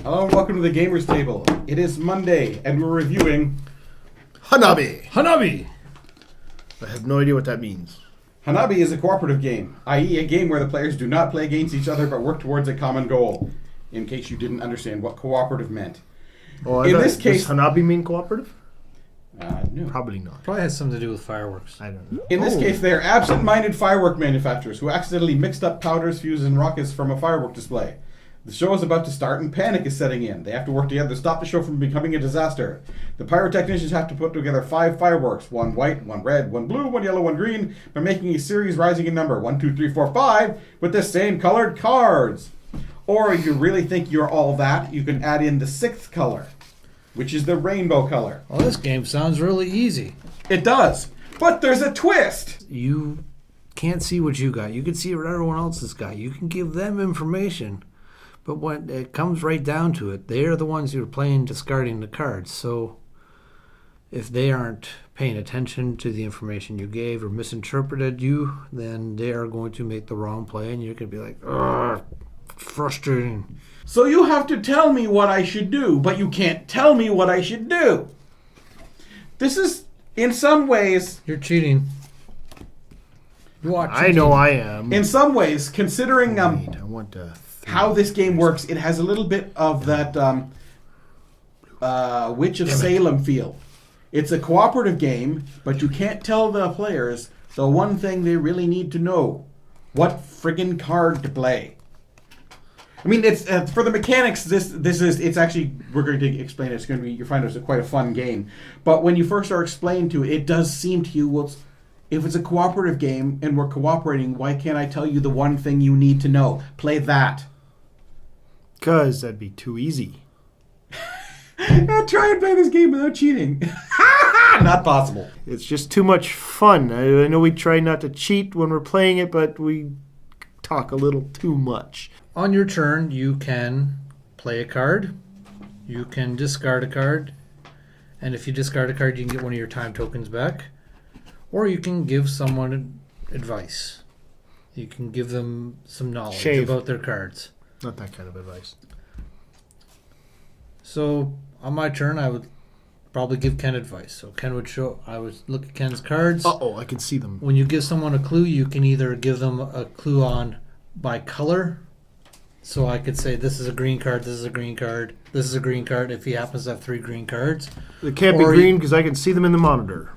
Hello and welcome to the Gamers Table. It is Monday and we're reviewing Hanabi! I have no idea what that means. Hanabi is a cooperative game, i.e. a game where the players do not play against each other but work towards a common goal, in case you didn't understand what cooperative meant. Oh, In this case... Does Hanabi mean cooperative? No. Probably not. Probably has something to do with fireworks. I don't know. In this case, they are absent-minded firework manufacturers who accidentally mixed up powders, fuses, and rockets from a firework display. The show is about to start and panic is setting in. They have to work together to stop the show from becoming a disaster. The pyrotechnicians have to put together 5 fireworks, 1 white, 1 red, 1 blue, 1 yellow, 1 green, by making a series rising in number, 1, 2, 3, 4, 5, with the same colored cards. Or if you really think you're all that, you can add in the 6th color, which is the rainbow color. Well, this game sounds really easy. It does, but there's a twist. You can't see what you got. You can see what everyone else has got. You can give them information. But when it comes right down to it, they're the ones who are playing discarding the cards. So if they aren't paying attention to the information you gave or misinterpreted you, then they are going to make the wrong play, and you're going to be like, ugh, frustrating. So you have to tell me what I should do, but you can't tell me what I should do. This is, in some ways... You're cheating. You are cheating. I know I am. In some ways, considering Wait, I want to... how this game works, it has a little bit of that Witch of Salem feel. It's a cooperative game, but you can't tell the players the one thing they really need to know. What friggin' card to play. I mean, it's for the mechanics, this is, it's actually, we're going to explain it, it's going to be, you find it's quite a fun game. But when you first are explained to it, it does seem to you, well, if it's a cooperative game and we're cooperating, why can't I tell you the one thing you need to know? Play that. Because that'd be too easy. Try and play this game without cheating. Not possible. It's just too much fun. I know we try not to cheat when we're playing it, but we talk a little too much. On your turn, you can play a card. You can discard a card. And if you discard a card, you can get one of your time tokens back. Or you can give someone advice. You can give them some knowledge about their cards. Not that kind of advice. So, on my turn, I would probably give Ken advice. So, Ken would I would look at Ken's cards. Uh-oh, I can see them. When you give someone a clue, you can either give them a clue by color. So, I could say, this is a green card, this is a green card, this is a green card, if he happens to have 3 green cards. They can't be green because I can see them in the monitor.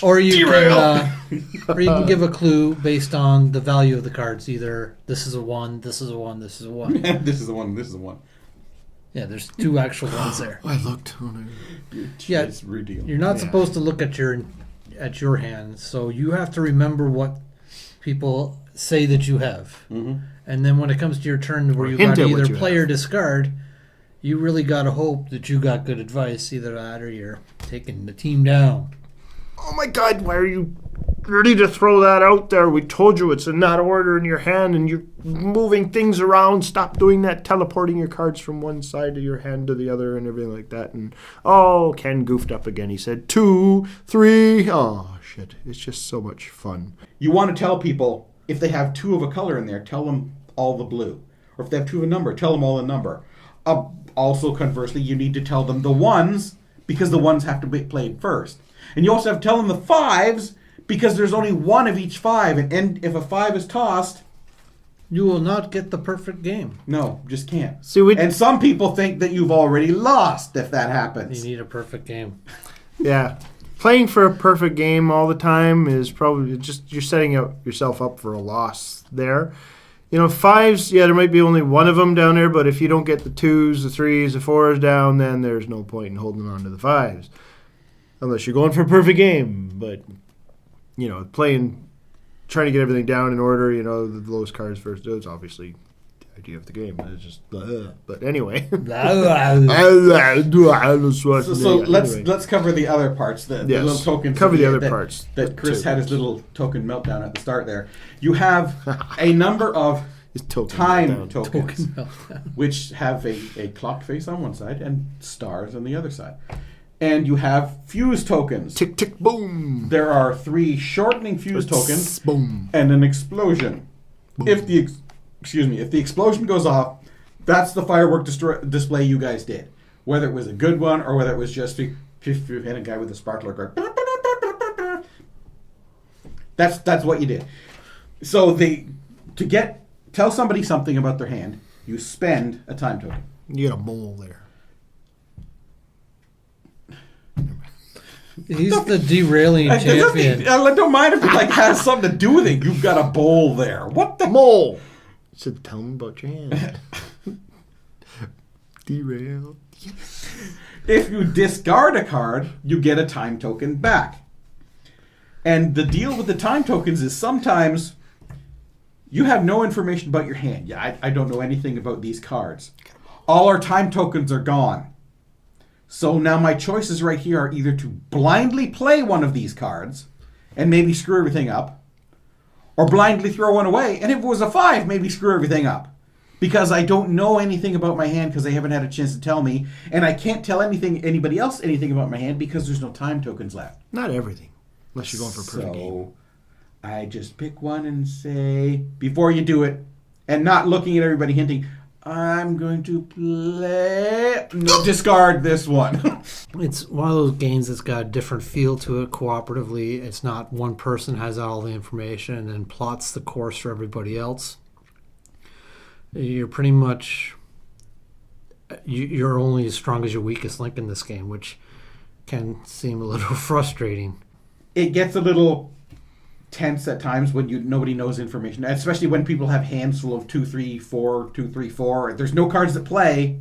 Or you can give a clue based on the value of the cards. Either this is a 1, this is a 1, this is a 1. This is the one, this is the one. Yeah, there's 2 actual ones there. I looked. Yeah, it's ridiculous. you're not supposed to look at your hand, so you have to remember what people say that you have. Mm-hmm. And then when it comes to your turn where you got either play or discard, you really got to hope that you got good advice. Either that or you're taking the team down. Oh my God, why are you ready to throw that out there? We told you it's in that order in your hand and you're moving things around. Stop doing that, teleporting your cards from one side of your hand to the other and everything like that. And Ken goofed up again. He said 2, 3. Oh, shit. It's just so much fun. You want to tell people, if they have 2 of a color in there, tell them all the blue. Or if they have 2 of a number, tell them all the number. Also, conversely, you need to tell them the 1s, because the 1s have to be played first. And you also have to tell them the 5s, because there's only 1 of each 5. And if a 5 is tossed... You will not get the perfect game. No, just can't. And some people think that you've already lost if that happens. You need a perfect game. Yeah. Playing for a perfect game all the time is probably just... You're setting yourself up for a loss there. 5s, yeah, there might be only one of them down there, but if you don't get the 2s, the 3s, the 4s down, then there's no point in holding on to the 5s. Unless you're going for a perfect game. But, trying to get everything down in order, the lowest cards first, it's obviously the idea of the game. It's just, but anyway. So let's cover the other parts, the little tokens. Cover the other parts. That Chris had his little token meltdown at the start there. You have a number of time tokens, which have a clock face on one side and stars on the other side. And you have fuse tokens. Tick, tick, boom. There are 3 shortening fuse tokens. Boom. And an explosion. Boom. If the if the explosion goes off, that's the firework display you guys did. Whether it was a good one or whether it was just a guy with a sparkler going. That's what you did. So tell somebody something about their hand, you spend a time token. You got a mole there. He's the derailing champion. I don't mind if it has something to do with it. You've got a bowl there. What the mole? So tell me about your hand. Derail. Yes. If you discard a card, you get a time token back. And the deal with the time tokens is sometimes you have no information about your hand. Yeah, I don't know anything about these cards. All our time tokens are gone. So now my choices right here are either to blindly play one of these cards and maybe screw everything up, or blindly throw one away, and if it was a 5, maybe screw everything up. Because I don't know anything about my hand because they haven't had a chance to tell me, and I can't tell anybody else anything about my hand because there's no time tokens left. Not everything, unless you're going for a perfect game. I just pick one and say, before you do it, and not looking at everybody hinting, I'm going to discard this one. It's one of those games that's got a different feel to it cooperatively. It's not one person has all the information and then plots the course for everybody else. You're pretty much... You're only as strong as your weakest link in this game, which can seem a little frustrating. It gets a little tense at times when nobody knows information, especially when people have hands full of 2-3-4, 2-3-4. There's no cards that play,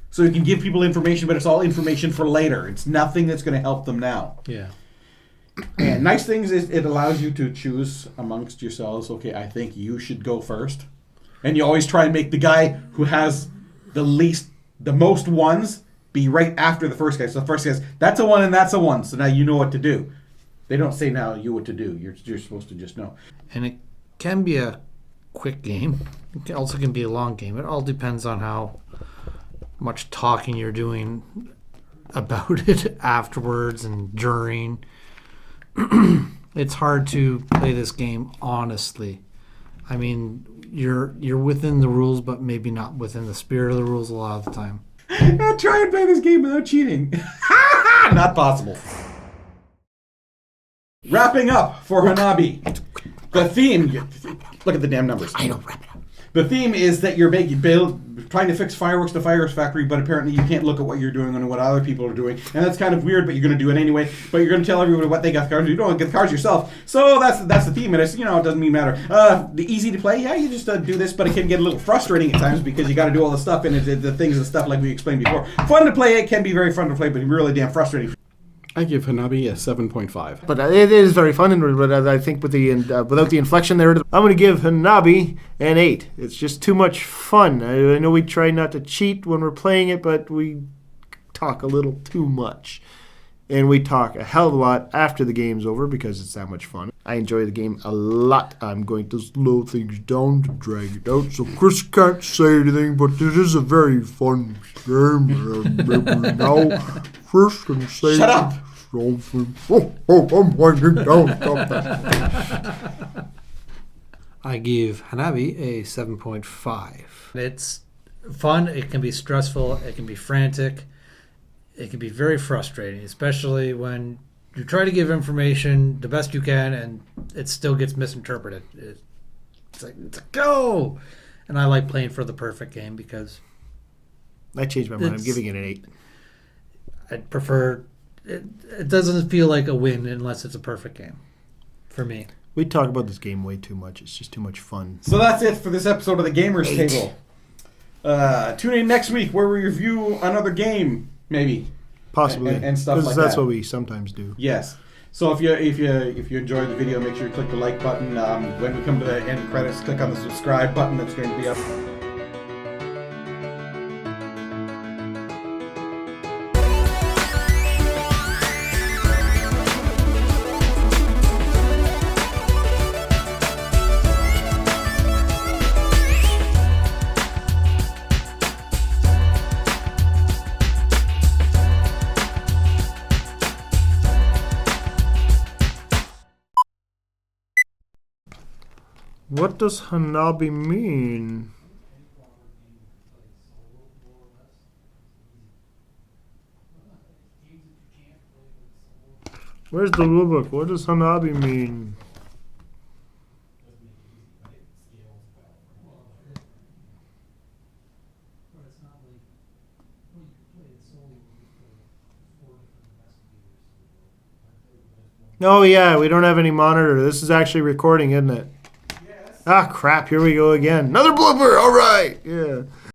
so you can give people information, but it's all information for later. It's nothing that's going to help them now. Yeah. And nice things is it allows you to choose amongst yourselves. Okay, I think you should go first, and you always try and make the guy who has the most ones be right after the first guy. So the first guy says, "That's a 1 and that's a 1." So now you know what to do. They don't say now you what to do. You're supposed to just know. And it can be a quick game. It also can be a long game. It all depends on how much talking you're doing about it afterwards and during. It's hard to play this game honestly. I mean, you're within the rules, but maybe not within the spirit of the rules a lot of the time. Try and play this game without cheating. Not possible. Wrapping up for Hanabi. The theme... Look at the damn numbers. I don't wrap it up. The theme is that you're trying to fix fireworks to fireworks factory, but apparently you can't look at what you're doing and what other people are doing. And that's kind of weird, but you're going to do it anyway. But you're going to tell everyone what they got the cards. You don't get the cards yourself. So that's the theme. And it's, it doesn't even matter. The easy to play, yeah, you just do this, but it can get a little frustrating at times because you got to do all the stuff and the things and stuff like we explained before. Fun to play. It can be very fun to play, but really damn frustrating. I give Hanabi a 7.5. But it is very fun, but I think with without the inflection there, I'm going to give Hanabi an 8. It's just too much fun. I know we try not to cheat when we're playing it, but we talk a little too much. And we talk a hell of a lot after the game's over because it's that much fun. I enjoy the game a lot. I'm going to slow things down to drag it out so Chris can't say anything, but it is a very fun game. Maybe now Chris can say Shut up! Something. I'm winding down. Stop that. I give Hanabi a 7.5. It's fun. It can be stressful. It can be frantic. It can be very frustrating, especially when you try to give information the best you can and it still gets misinterpreted. It's like, go! And I like playing for the perfect game because... I changed my mind. I'm giving it an 8. I'd prefer... It doesn't feel like a win unless it's a perfect game for me. We talk about this game way too much. It's just too much fun. So that's it for this episode of the Gamers Table. Tune in next week where we review another game, maybe. Possibly. And stuff like that. That's what we sometimes do. Yes. So if you enjoyed the video, make sure you click the like button. When we come to the end credits, click on the subscribe button that's going to be up. What does Hanabi mean? Where's the rulebook? What does Hanabi mean? Oh yeah, we don't have any monitor. This is actually recording, isn't it? Yes. Ah crap, here we go again. Another blooper, alright. Yeah.